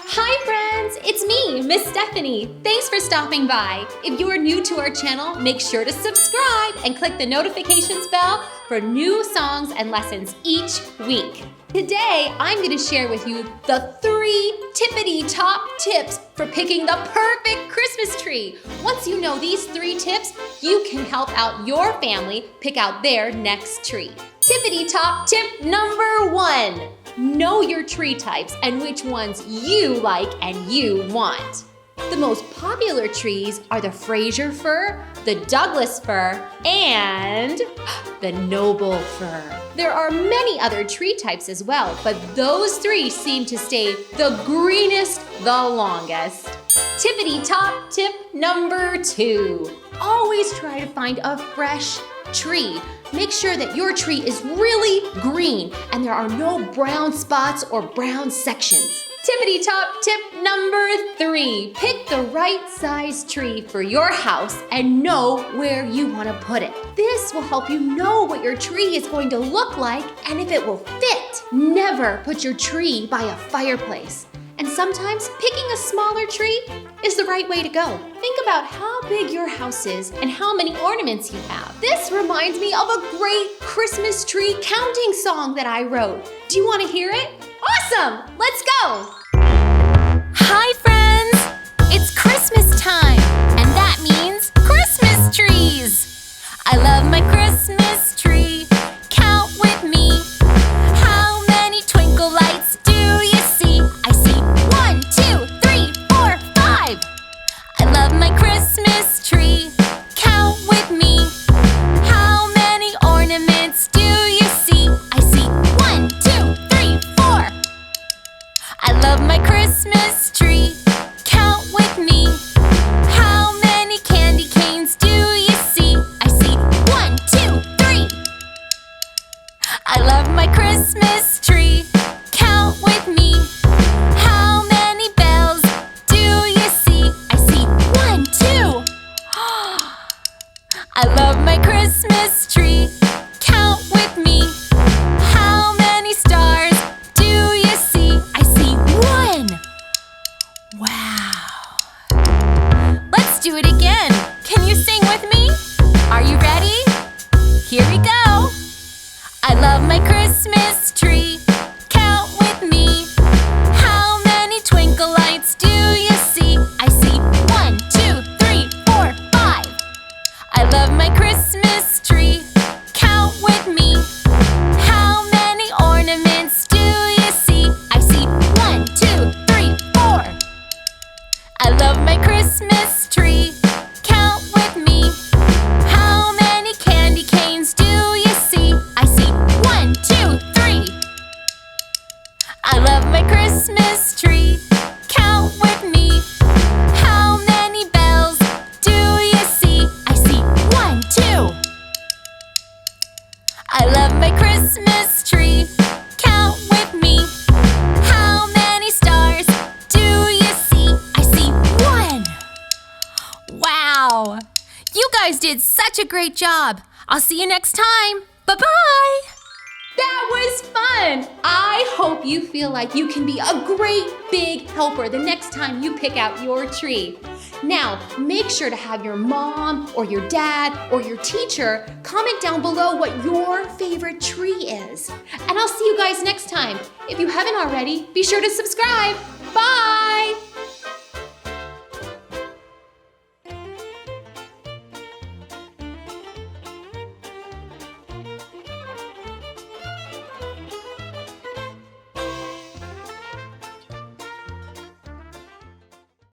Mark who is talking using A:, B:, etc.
A: Hi friends, it's me, Miss Stefani. Thanks for stopping by. If you are new to our channel, make sure to subscribe and click the notifications bell for new songs and lessons each week. Today, I'm going to share with you the 3 tippity-top tips for picking the perfect Christmas tree. Once you know these 3 tips, you can help out your family pick out their next tree. Tippity-top tip number 1. Know your tree types and which ones you like and you want. The most popular trees are the Fraser fir, the Douglas fir, and the noble fir. There are many other tree types as well, but those 3 seem to stay the greenest the longest. Tippity-top tip number 2. Always try to find a fresh tree. Make sure that your tree is really green and there are no brown spots or brown sections. Tippity-top tip number 3. Pick the right size tree for your house and know where you want to put it. This will help you know what your tree is going to look like and if it will fit. Never put your tree by a fireplace. And sometimes picking a smaller tree is the right way to go. Think about how big your house is and how many ornaments you have. This reminds me of a great Christmas tree counting song that I wrote. Do you want to hear it? Awesome! Let's go!
B: Hi friends! It's Christmas time, and that means Christmas trees! I love my Christmas tree. Count with me. How many twinkle lights do you see? I see 1, 2, 3, 4, 5. I love my Christmas tree. Count with me. How many ornaments do you see? I see 1, 2, 3, 4. I love my Christmas tree. Count with me. How many candy canes do you see? I see 1, 2, 3. I love my Christmas tree. Count with me. How many bells do you see? I see 1, 2. I love my Christmas tree. Count with me. How many stars do you see? I see 1. Wow. Let's do it again. Can you sing with me? Are you ready? Here we go. I love my Christmas tree. Count with me. How many twinkle lights do you see? I see 1, 2, 3, 4, 5. I love my Christmas tree. Count with me. How many ornaments do you see? I see 1, 2, 3, 4. I love my Christmas tree. Count with me. How many candy canes do you see? I see 1, 2, 3. I love my Christmas tree. Count with me. How many bells do you see? I see 1, 2. I love my Christmas tree. Count with me. How many stars do you see? I see 1. Wow! You guys did such a great job. I'll see you next time. Bye-bye!
A: That was fun! I hope you feel like you can be a great big helper the next time you pick out your tree. Now, make sure to have your mom or your dad or your teacher comment down below what your favorite tree is. And I'll see you guys next time. If you haven't already, be sure to subscribe.